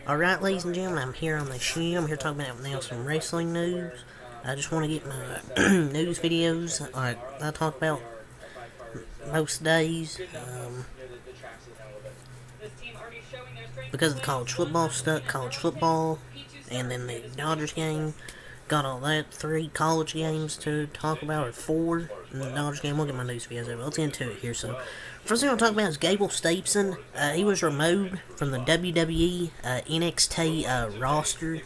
Alright, ladies and gentlemen, I'm here on the show. I'm here talking about now some wrestling news. I just want to get my news videos like I talk about most days. Because of the college football stuff, college football, and then the Dodgers game. Got all that. 3 college games to talk about, or 4 in the Dodgers game. We'll get my news videos over. Let's get into it here. So, first thing I'll talk about is Gable Steveson. He was removed from the WWE NXT roster.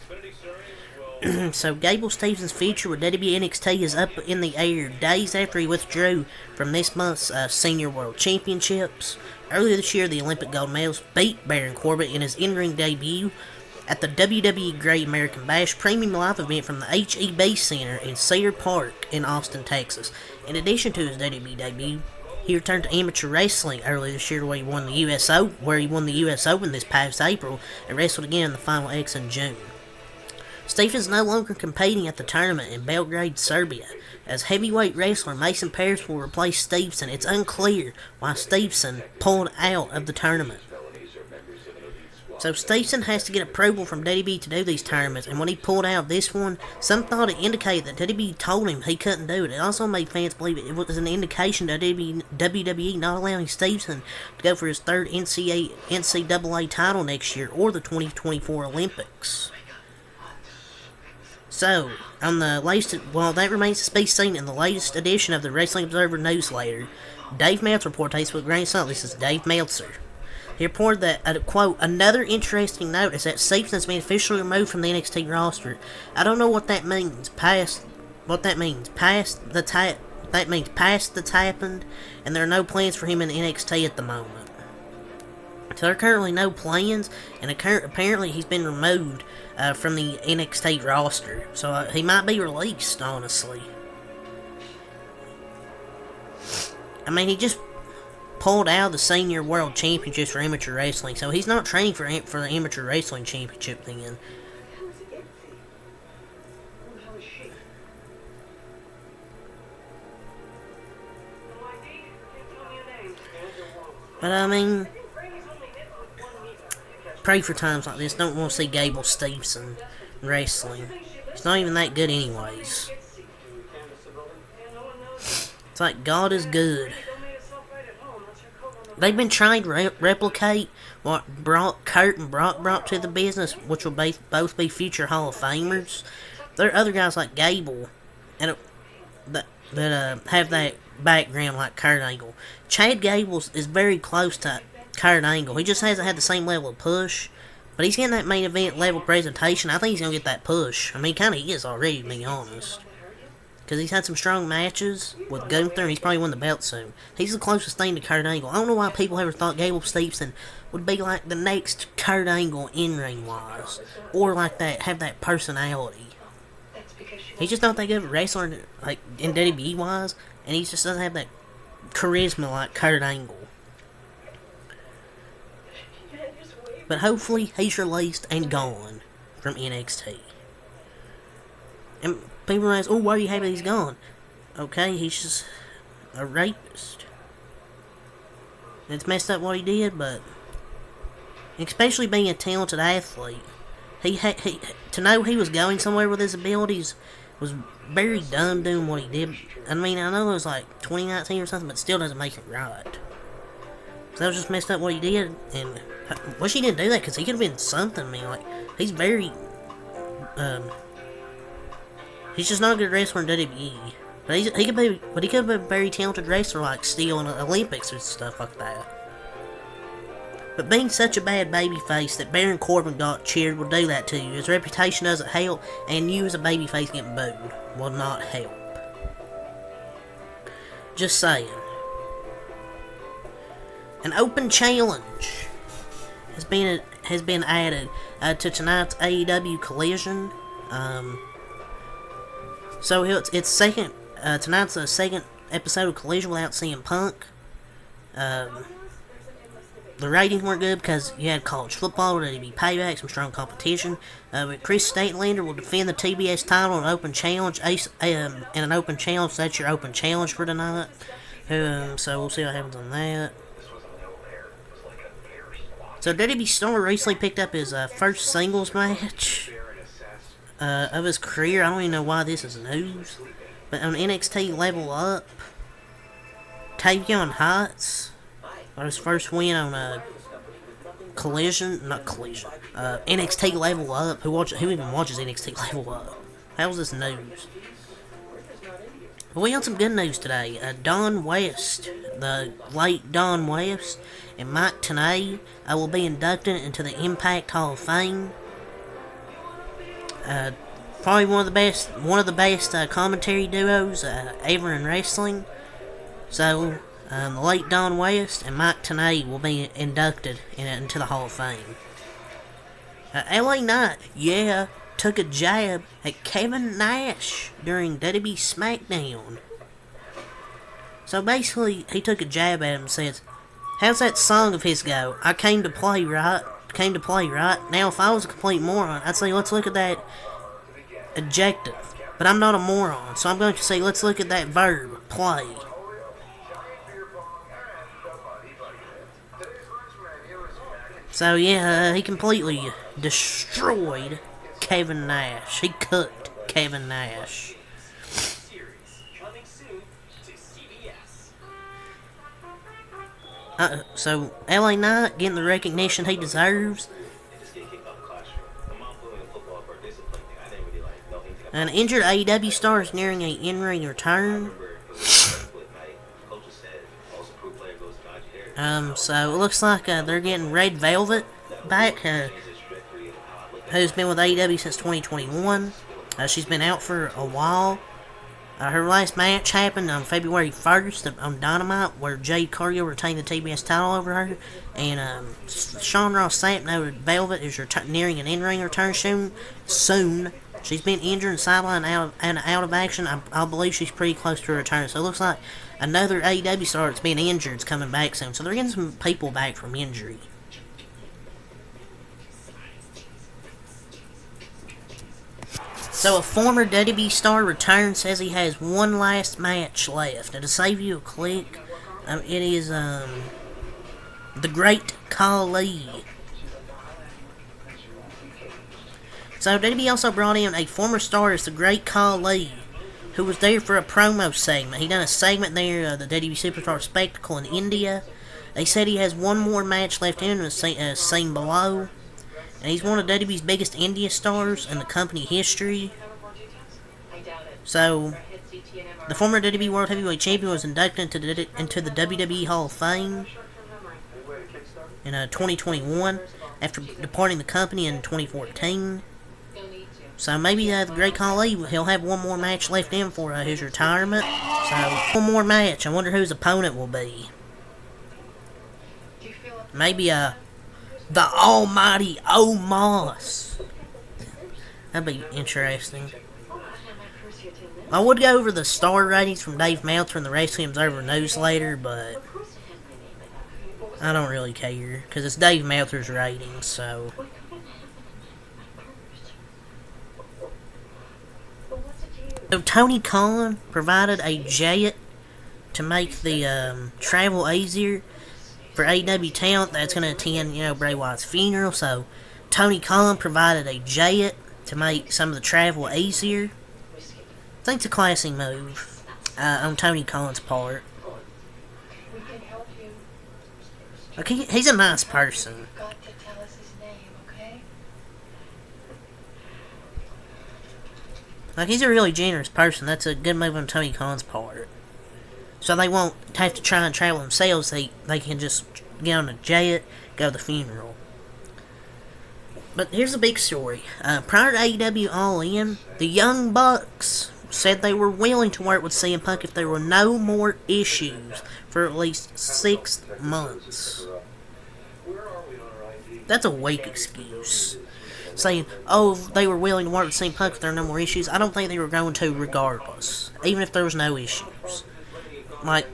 So, Gable Stevenson's future with WWE NXT is up in the air days after he withdrew from this month's Senior World Championships. Earlier this year, the Olympic gold medalist beat Baron Corbin in his in-ring debut at the WWE Great American Bash premium live event from the HEB Center in Cedar Park in Austin, Texas. In addition to his WWE debut, he returned to amateur wrestling earlier this year where he won the US Open this past April and wrestled again in the Final X in June. Stevens is no longer competing at the tournament in Belgrade, Serbia. As heavyweight wrestler Mason Parris will replace Stevenson, it's unclear why Stevenson pulled out of the tournament. So Stevenson has to get approval from WWE to do these tournaments, and when he pulled out this one, some thought it indicated that WWE told him he couldn't do it. It also made fans believe it was an indication that WWE not allowing Stevenson to go for his third NCAA title next year or the 2024 Olympics. So, on the latest, that remains to be seen in the latest edition of the Wrestling Observer newsletter. Dave Meltzer reported with grain of salt. This is Dave Meltzer. He reported that, quote, another interesting note is that Stevenson has been officially removed from the NXT roster. I don't know what that means. Past the tapping, and there are no plans for him in NXT at the moment. So there are currently no plans, and apparently he's been removed from the NXT roster. So he might be released, honestly. I mean, he just pulled out of the Senior World Championships for amateur wrestling, so he's not training for the Amateur Wrestling Championship then. But I mean, pray for times like this. Don't want to see Gable Steveson wrestling. He's not even that good anyways. It's like God is good. They've been trying to replicate what Kurt and Brock brought to the business, which will both be future Hall of Famers. There are other guys like Gable and that have that background like Kurt Angle. Chad Gable is very close to Kurt Angle. He just hasn't had the same level of push, but he's getting that main event level presentation. I think he's going to get that push. I mean, he kind of is already, to be honest. Because he's had some strong matches with Gunther, and he's probably won the belt soon. He's the closest thing to Kurt Angle. I don't know why people ever thought Gable Steveson would be like the next Kurt Angle in-ring wise, or like that, have that personality. He's just not that good of a wrestler, like in WWE wise, and he just doesn't have that charisma like Kurt Angle. But hopefully he's released and gone from NXT. And people ask, oh, why are you happy he's gone? Okay, he's just a rapist. It's messed up what he did, but especially being a talented athlete, to know he was going somewhere with his abilities was very dumb doing what he did. I mean, I know it was like 2019 or something, but still doesn't make it right. So that was just messed up what he did, and wish he didn't do that, because he could have been something. I mean, like, he's very, he's just not a good wrestler in WWE. But he could have been a very talented wrestler, like Steel in the Olympics and stuff like that. But being such a bad babyface that Baron Corbin got cheered will do that to you. His reputation doesn't help, and you as a babyface getting booed will not help. Just saying. An open challenge has been added to tonight's AEW Collision. So it's second. Tonight's the second episode of Collision without CM Punk. The ratings weren't good because you had college football, ready to be payback, some strong competition. But Chris Statlander will defend the TBS title in an open challenge. In an open challenge, so that's your open challenge for tonight. So we'll see what happens on that. So WWE Star recently picked up his first singles match of his career. I don't even know why this is news. But on NXT Level Up, Tavion Heights got his first win on NXT Level Up. Who even watches NXT Level Up? How's this news? We had some good news today. Don West, the late Don West, and Mike Tenay will be inducted into the Impact Hall of Fame. Probably one of the best commentary duos ever in wrestling. So, the late Don West and Mike Tenay will be inducted into the Hall of Fame. LA Knight, took a jab at Kevin Nash during WWE SmackDown. So basically, he took a jab at him and says, "How's that song of his go? I came to play, right? Now, if I was a complete moron, I'd say, let's look at that adjective. But I'm not a moron, so I'm going to say, let's look at that verb, play." So yeah, he completely destroyed Kevin Nash. He cooked Kevin Nash. So LA Knight getting the recognition he deserves. An injured AEW star is nearing an in-ring return. So it looks like they're getting Red Velvet back, who's been with AEW since 2021. She's been out for a while. Her last match happened on February 1st on Dynamite, where Jade Cargill retained the TBS title over her. And Sean Ross Sapp noted Velvet is nearing an in-ring return soon. She's been injured and sidelined out of action. I believe she's pretty close to a return. So it looks like another AEW star that's been injured is coming back soon. So they're getting some people back from injury. So a former WWE star returns, says he has one last match left. And to save you a click, it is the Great Khali. So WWE also brought in a former star as the Great Khali, who was there for a promo segment. He done a segment there, the WWE Superstar Spectacle in India. They said he has one more match left in him, as seen below. And he's one of WWE's biggest India stars in the company history. So, the former WWE World Heavyweight Champion was inducted into the WWE Hall of Fame in 2021 after departing the company in 2014. So maybe the Great Khali, he'll have one more match left in for his retirement. So, one more match. I wonder who his opponent will be. Maybe the almighty Omos. That'd be interesting. I would go over the star ratings from Dave Meltzer and the Wrestling Observer newsletter, but I don't really care, because it's Dave Meltzer's ratings, so... So Tony Khan provided a jet to make the travel easier for AEW talent that's going to attend, Bray Wyatt's funeral. So Tony Khan provided a jet to make some of the travel easier. I think it's a classy move on Tony Khan's part. Okay, he's a nice person. Like, he's a really generous person. That's a good move on Tony Khan's part. So they won't have to try and travel themselves. They can just get on a jet, go to the funeral. But here's the big story. Prior to AEW All In, the Young Bucks said they were willing to work with CM Punk if there were no more issues for at least 6 months. That's a weak excuse. Saying, they were willing to work with CM Punk if there were no more issues. I don't think they were going to regardless, even if there was no issues. Like,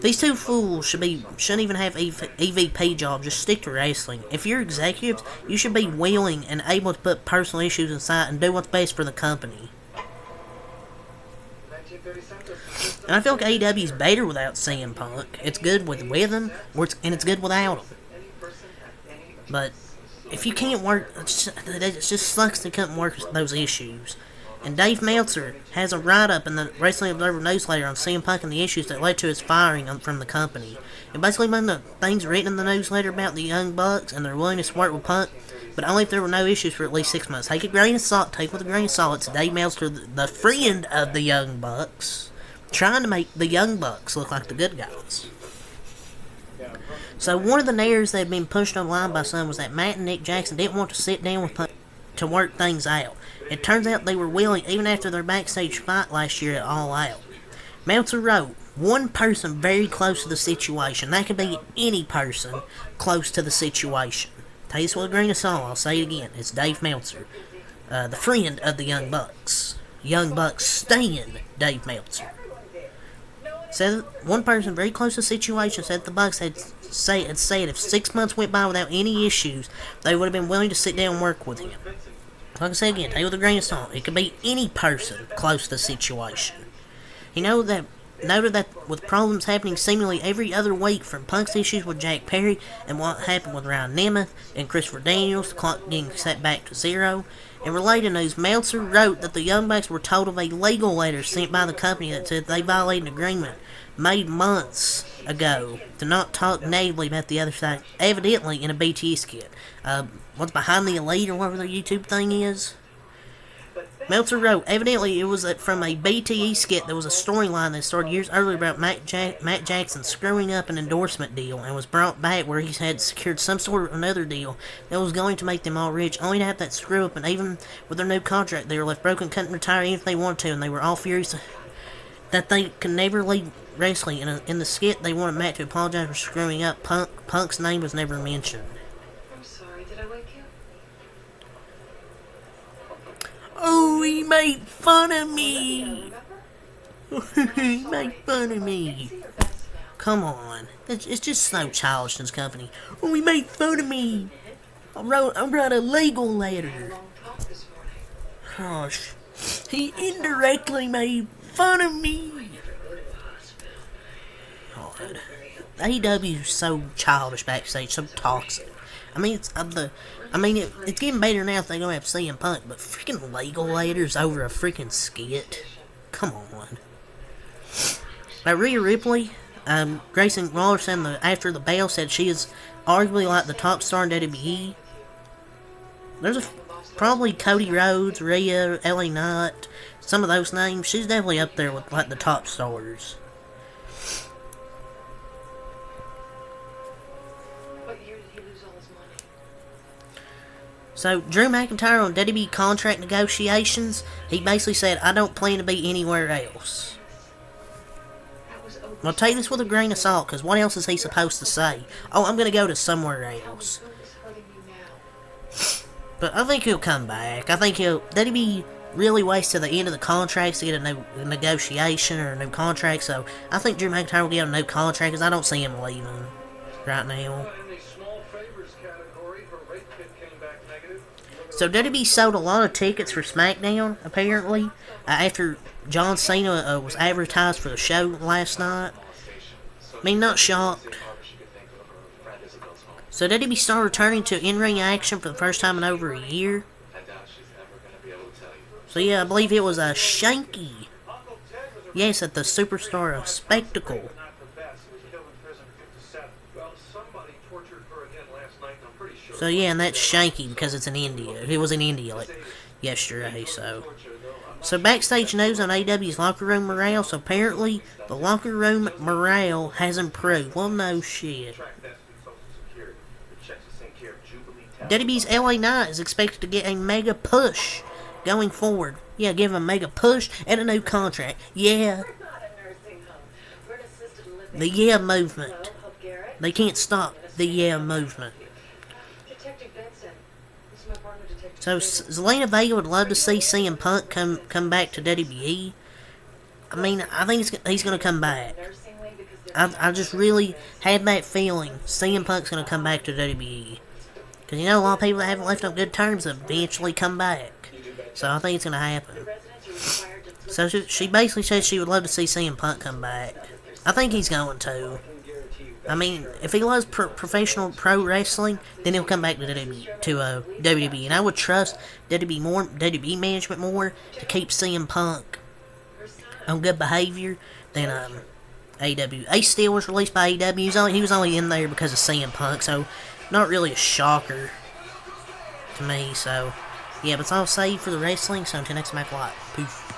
these two fools shouldn't even have EVP jobs. Just stick to wrestling. If you're executives, you should be willing and able to put personal issues aside and do what's best for the company. And I feel like AEW is better without CM Punk. It's good with him, and it's good without him. But if you can't work, it just sucks they couldn't work those issues. And Dave Meltzer has a write-up in the Wrestling Observer newsletter on CM Punk and the issues that led to his firing from the company. And basically, one of the things written in the newsletter about the Young Bucks and their willingness to work with Punk, but only if there were no issues for at least 6 months. Take with a grain of salt. It's Dave Meltzer, the friend of the Young Bucks, trying to make the Young Bucks look like the good guys. So one of the narratives that had been pushed online by some was that Matt and Nick Jackson didn't want to sit down with Punk to work things out. It turns out they were willing, even after their backstage fight last year at All Out. Meltzer wrote, one person very close to the situation. That could be any person close to the situation. Take this with a grain of salt. I'll say it again. It's Dave Meltzer, the friend of the Young Bucks. Young Bucks stan Dave Meltzer. Said one person very close to the situation said the Bucks had said if 6 months went by without any issues, they would have been willing to sit down and work with him. Like I said again, take it with a grain of salt. It could be any person close to the situation. He noted that with problems happening seemingly every other week, from Punk's issues with Jack Perry and what happened with Ryan Nemeth and Christopher Daniels, the clock getting set back to zero. In related news, Meltzer wrote that the Young Bucks were told of a legal letter sent by the company that said they violated an agreement made months ago to not talk negatively about the other side, evidently in a BTE skit. What's Behind the Elite or whatever their YouTube thing is? Meltzer wrote, evidently it was from a BTE skit. There was a storyline that started years earlier about Matt Jackson screwing up an endorsement deal and was brought back where he had secured some sort of another deal that was going to make them all rich, only to have that screw up, and even with their new contract they were left broken, couldn't retire even if they wanted to, and they were all furious that they could never leave wrestling. In the skit, they wanted Matt to apologize for screwing up. Punk's name was never mentioned. I'm sorry, did I wake you? Oh, he made fun of me. He made fun of me. Come on. It's just so childish in this company. Oh, he made fun of me. I wrote a legal letter. Gosh. He indirectly made fun of me. God. AEW is so childish backstage, so toxic. I mean, it's getting better now if they're gonna have CM Punk, but freaking legal letters over a freaking skit. Come on. Rhea Ripley, Grayson Waller said after the bell said she is arguably like the top star in WWE. There's probably Cody Rhodes, Rhea, LA Knight, some of those names. She's definitely up there with like the top stars. So, Drew McIntyre on WWE contract negotiations, he basically said, I don't plan to be anywhere else. Well, take this with a grain of salt, because what else is he supposed to say? Oh, I'm going to go to somewhere else. But I think he'll come back. I think WWE really waits to the end of the contracts to get a new negotiation or a new contract, so I think Drew McIntyre will get a new contract, because I don't see him leaving right now. So WWE sold a lot of tickets for SmackDown, apparently, after John Cena was advertised for the show last night. I mean, not shocked. So WWE started returning to in-ring action for the first time in over a year. So yeah, I believe it was a Shanky. Yes, at the Superstar of Spectacle. So yeah, and that's Shanky because it's in India. It was in India yesterday, so backstage news on AEW's locker room morale. So apparently the locker room morale has improved. Well, no shit. WWE's LA Knight is expected to get a mega push going forward. Yeah, give him a mega push and a new contract. Yeah. The yeah movement. They can't stop the yeah movement. So Zelina Vega would love to see CM Punk come back to WWE. I mean, I think he's going to come back. I just really had that feeling CM Punk's going to come back to WWE. Because, a lot of people that haven't left on good terms eventually come back. So I think it's going to happen. So she basically said she would love to see CM Punk come back. I think he's going to. I mean, if he loves professional pro wrestling, then he'll come back to WWE, and I would trust WWE management more to keep CM Punk on good behavior than AEW. Ace Steel was released by AEW. He was only in there because of CM Punk, so not really a shocker to me. So yeah, but it's all saved for the wrestling. So until next time, Live. Peace.